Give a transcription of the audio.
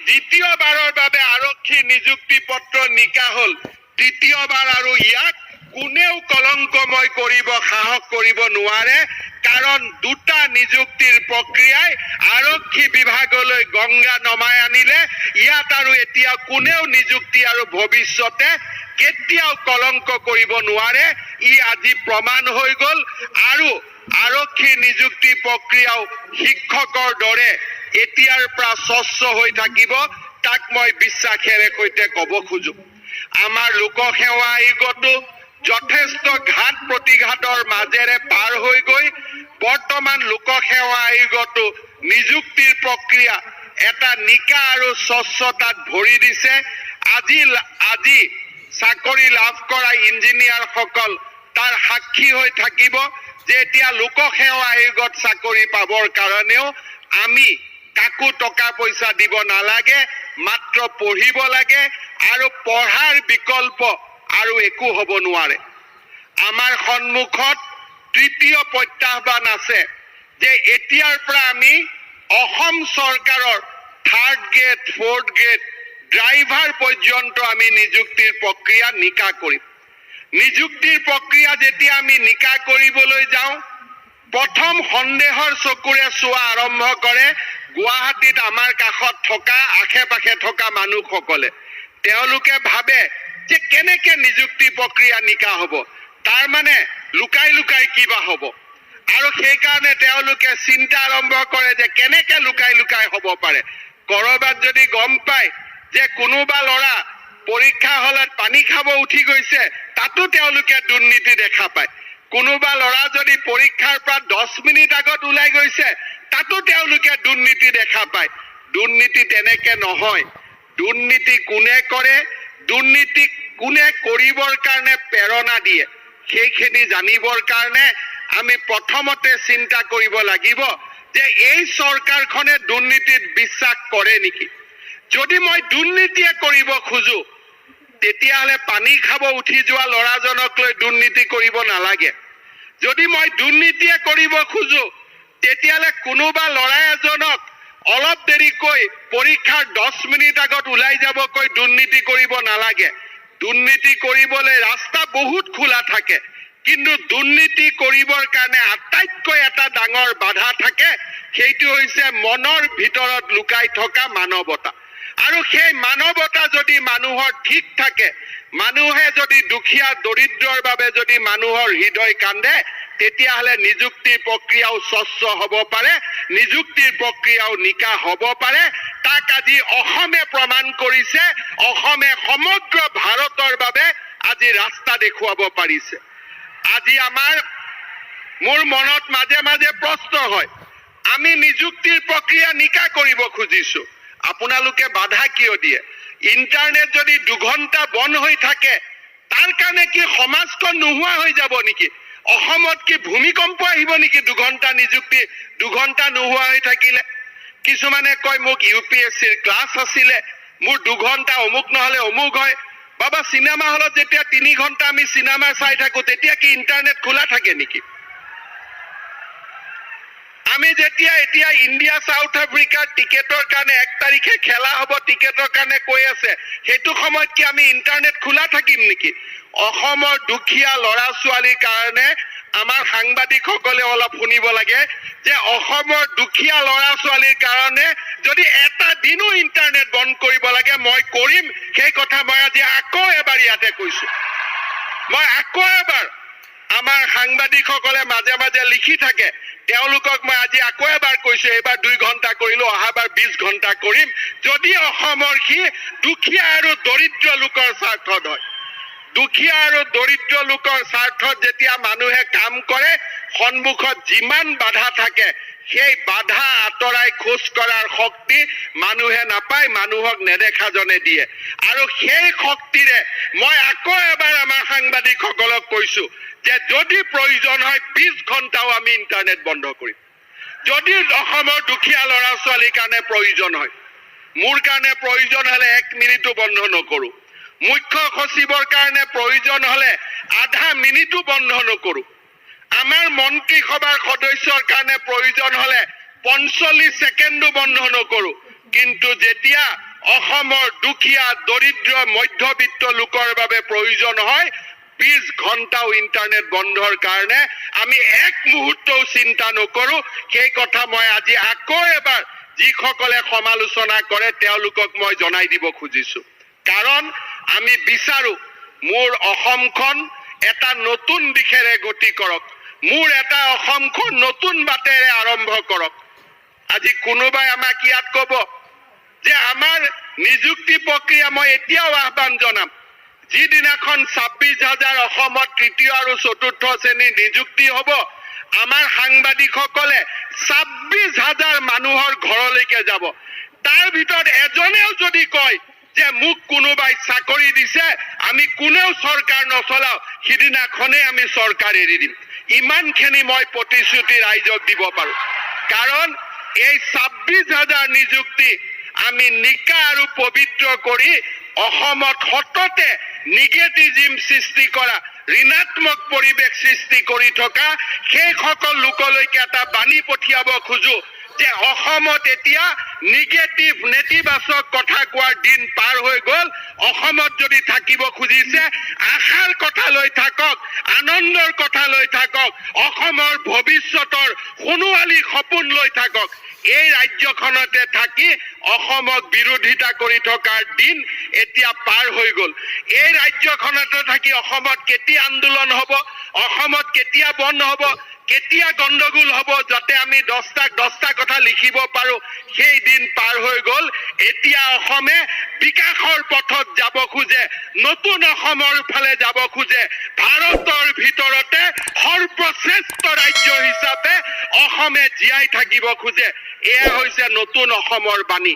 দ্বিতীয়বাৰৰ বাবে আৰক্ষী নিযুক্তি পত্ৰ নিকা হল তৃতীয়বাৰ আৰু ইয়াক কোনেও কলংকময় কৰিব সাহস কৰিব নোৱাৰে কাৰণ দুটা নিযুক্তিৰ প্ৰক্ৰিয়াই আৰক্ষী বিভাগলৈ গংগা নমাই আনিলে ইয়াত আৰু এতিয়া কোনেও নিযুক্তি আৰু ভৱিষ্যতে কেতিয়াও কলংক কৰিব নোৱাৰে ই আজি প্ৰমাণ হৈ গল আৰু আৰক্ষী নিযুক্তি প্ৰক্ৰিয়াও শিক্ষকৰ দৰে এতিয়াৰ পৰা স্বচ্ছ হৈ থাকিব তাক মই বিশ্বাসেৰে সৈতে ক'ব খোজো আমাৰ লোকসেৱা আয়োগতো যথেষ্ট ঘাট প্ৰতিঘাতৰ মাজেৰে পাৰ হৈ গৈ বৰ্তমান লোকসেৱা আয়োগতো নিযুক্তিৰ প্ৰক্ৰিয়া এটা নিকা আৰু স্বচ্ছতাত ভৰি দিছে আজি চাকৰি লাভ কৰা ইঞ্জিনিয়াৰসকল তাৰ সাক্ষী হৈ থাকিব যে এতিয়া লোকসেৱা আয়োগত চাকৰি পাবৰ কাৰণেও আমি কাকো টকা পইচা দিব নালাগে মাত্ৰ পঢ়িব লাগে আৰু পঢ়াৰ বিকল্প আৰু একো হ'ব নোৱাৰে আমাৰ সন্মুখত তৃতীয় প্ৰত্যাহ্বান আছে যে এতিয়াৰ পৰা আমি অসম চৰকাৰৰ third grade fourth grade driver পৰ্যন্ত আমি নিযুক্তিৰ প্ৰক্ৰিয়া নিকা কৰিম নিযুক্তিৰ প্ৰক্ৰিয়া যেতিয়া আমি নিকা কৰিবলৈ যাওঁ প্ৰথম সন্দেহৰ চকুৰে চোৱা আৰম্ভ কৰে গুৱাহাটীত আমাৰ কাষত থকা আশে-পাশে থকা মানুহসকলে তেওঁলোকে ভাবে যে কেনেকে নিযুক্তি প্ৰক্ৰিয়া নিকা হ'ব তাৰ মানে লুকাই লুকাই কিবা হ'ব আৰু সেই কাৰণে তেওঁলোকে চিন্তা আৰম্ভ কৰে যে কেনেকে লুকাই লুকাই হ'ব পাৰে কৰবাত যদি গম পায় যে কোনোবা ল'ৰা পৰীক্ষা হলত পানী খাব উঠি গৈছে তাতো তেওঁলোকে দুৰ্নীতি দেখা পায় কোনোবা ল'ৰা যদি পৰীক্ষাৰ পৰা 10 মিনিট আগত ওলাই গৈছে তাতো তেওঁলোকে দুৰ্নীতি দেখা পায় দুৰ্নীতি তেনেকে নহয় দুৰ্নীতি কোনে কৰে দুৰ্নীতি কোনে কৰিবৰ কাৰণে প্ৰেৰণা দিয়ে সেইখিনি জানিবৰ কাৰণে আমি প্ৰথমতে চিন্তা কৰিব লাগিব যে এই চৰকাৰখনে দুৰ্নীতিত বিশ্বাস কৰে নেকি যদি মই দুৰ্নীতিয়ে কৰিব খোজো তেতিয়াহ'লে পানী খাব উঠি যোৱা ল'ৰাজনক লৈ দুৰ্নীতি কৰিব নালাগে যদি মই দুৰ্নীতিয়ে কৰিব খোজো তেতিয়াহ'লে কোনোবা ল'ৰা এজনক অলপ দেৰিকৈ পৰীক্ষাৰ 10 মিনিট আগত ওলাই যাবকৈ দুৰ্নীতি কৰিব নালাগে দুৰ্নীতি কৰিবলৈ ৰাস্তা বহুত খোলা থাকে কিন্তু দুৰ্নীতি কৰিবৰ কাৰণে আটাইতকৈ এটা ডাঙৰ বাধা থাকে সেইটো হৈছে মনৰ ভিতৰত লুকাই থকা মানৱতা আৰু সেই মানৱতা যদি মানুহৰ ঠিক থাকে মানুহে যদি দুখীয়া দৰিদ্ৰৰ বাবে যদি মানুহৰ হৃদয় কান্দে তেতিয়াহ'লে নিযুক্তিৰ প্ৰক্ৰিয়াও স্বচ্ছ হ'ব পাৰে নিযুক্তিৰ প্ৰক্ৰিয়াও নিকা হ'ব পাৰে তাক আজি অসমে প্ৰমাণ কৰিছে অসমে সমগ্ৰ ভাৰতৰ বাবে আজি ৰাস্তা দেখুৱাব পাৰিছে আজি মোৰ মনত মাজে মাজে প্ৰশ্ন হয় আমি নিযুক্তিৰ প্ৰক্ৰিয়া নিকা কৰিব খুজিছো আপোনালোকে বাধা কিয় দিয়ে ইন্টাৰনেট যদি 2 ঘণ্টা বন্ধ হৈ থাকে তাৰ কাৰণে কি সমাজখন নোহোৱা হৈ যাব নেকি অসমত কি ভূমিকম্প আহিব নেকি 2 ঘণ্টা নিযুক্তি 2 ঘণ্টা নোহোৱা হৈ থাকিলে কিছুমানে কয় মোক ইউপিএসসিৰ ক্লাছ আছিলে মোৰ 2 ঘণ্টা অমুক নহলে অমুক হয় বাবা সিনেমা হলত যেতিয়া 3 ঘণ্টা আমি সিনেমা চাই থাকো তেতিয়া কি ইন্টাৰনেট খোলা থাকে নেকি আমি যেতিয়া এতিয়া ইন্ডিয়া সাউথ আফ্ৰিকাৰ টিকেটৰ কাৰণে 1 তাৰিখে খেলা হ'ব টিকেটৰ কাৰণে কৈ আছে হেতু সময়ত কি আমি ইন্টাৰনেট খোলা থাকিম নেকি অসমৰ দুখীয়া ল'ৰা ছোৱালীৰ কাৰণে আমাৰ সাংবাদিকসকলে অলপ শুনিব লাগে যে অসমৰ দুখীয়া ল'ৰা ছোৱালীৰ কাৰণে যদি এটা দিনো ইন্টাৰনেট বন্ধ কৰিব লাগে মই কৰিম সেই কথা মই আজি আকৌ এবাৰ ইয়াতে কৈছো মই আকৌ এবাৰ আমাৰ সাংবাদিকসকলে মাজে মাজে লিখি থাকে তেওঁলোকক মই আজি আকৌ এবাৰ কৈছো এবাৰ 2 ঘণ্টা কৰিলো অহাবাৰ 20 ঘণ্টা কৰিম যদি অসমৰ কি দুখীয়া আৰু দৰিদ্ৰ লোকৰ স্বাৰ্থত হয় দুখীয়া আৰু দৰিদ্ৰ লোকৰ স্বাৰ্থত যেতিয়া মানুহে কাম কৰে সন্মুখত যিমান বাধা থাকে সেই বাধা আঁতৰাই খোজ কৰাৰ শক্তি মানুহে নাপায় মানুহক নেদেখাজনে দিয়ে আৰু সেই শক্তিৰে মই আকৌ এবাৰ আমাৰ সাংবাদিকসকলক কৈছো যে যদি প্ৰয়োজন হয় 20 ঘণ্টাও আমি ইন্টাৰনেট বন্ধ কৰিম যদি অসমৰ দুখীয়া ল'ৰা ছোৱালীৰ কাৰণে প্ৰয়োজন হয় মোৰ কাৰণে প্ৰয়োজন হলে 1 মিনিটো বন্ধ নকৰো মুখ্য সচিবৰ কাৰণে প্ৰয়োজন হলে আধা মিনিটো বন্ধ নকৰো আমাৰ মন্ত্ৰী সভাৰ সদস্যৰ কাৰণে প্ৰয়োজন হলে 45 সেকেন্ডো বন্ধ নকৰো কিন্তু যেতিয়া অসমৰ দুখীয়া দৰিদ্ৰ মধ্যবিত্ত লোকৰ বাবে প্ৰয়োজন হয় 20 ঘণ্টাও ইন্টাৰনেট বন্ধৰ কাৰণে আমি এক মুহূৰ্তও চিন্তা নকৰো সেই কথা মই আজি আকৌ এবাৰ যিসকলে সমালোচনা কৰে তেওঁলোকক মই জনাই দিব খুজিছো কাৰণ আমি বিচাৰো মোৰ অসমখন এটা নতুন দিশেৰে গতি কৰক মোৰ এটা অসমখন নতুন বাটেৰে আৰম্ভ কৰক আজি কোনোবাই আমাক ইয়াত ক'ব যে আমাৰ নিযুক্তি প্ৰক্ৰিয়া মই এতিয়াও আহ্বান জনাম যিদিনাখন 26,000 অসমত তৃতীয় আৰু চতুৰ্থ শ্ৰেণীৰ নিযুক্তি হ'ব আমাৰ সাংবাদিকসকলে 26,000 মানুহৰ ঘৰলৈকে যাব তাৰ ভিতৰত এজনেও যদি কয় যে মোক কোনোবাই চাকৰি দিছে আমি কোনেও চৰকাৰ নচলাও সিদিনাখনে আমি চৰকাৰ এৰি দিম ইমানখিনি মই প্ৰতিশ্ৰুতি ৰাইজক দিব পাৰো কাৰণ এই 26,000 নিযুক্তি আমি নিকা আৰু পবিত্ৰ কৰি অসমত সততে নিগেটিভিজম সৃষ্টি কৰা ঋণাত্মক পৰিৱেশ সৃষ্টি কৰি থকা সেই সকল লোকলৈকে এটা বাণী পঠিয়াব খোজো যে অসমত এতিয়া নিগেটিভ নেতিবাচক কথা কোৱাৰ দিন পাৰ হৈ গ'ল অসমত যদি থাকিব খুজিছে আশাৰ কথা লৈ থাকক আনন্দৰ কথা লৈ থাকক অসমৰ ভৱিষ্যতৰ সোণোৱালী সপোন লৈ থাকক এই ৰাজ্যখনতে থাকি অসমক বিৰোধিতা কৰি থকাৰ দিন এতিয়া পাৰ হৈ গ'ল এই ৰাজ্যখনতে থাকি অসমত কেতিয়া আন্দোলন হ'ব অসমত কেতিয়া বন্ধ হ'ব কেতিয়া গণ্ডগোল হ'ব যাতে আমি 10টা কথা লিখিব পাৰো সেই দিন পাৰ হৈ গ'ল এতিয়া অসমে বিকাশৰ পথত যাব খোজে নতুন অসমৰ ফালে যাব খোজে ভাৰতৰ ভিতৰতে সৰ্বশ্ৰেষ্ঠ ৰাজ্য হিচাপে অসমে জীয়াই থাকিব খোজে এয়া হৈছে নতুন অসমৰ বাণী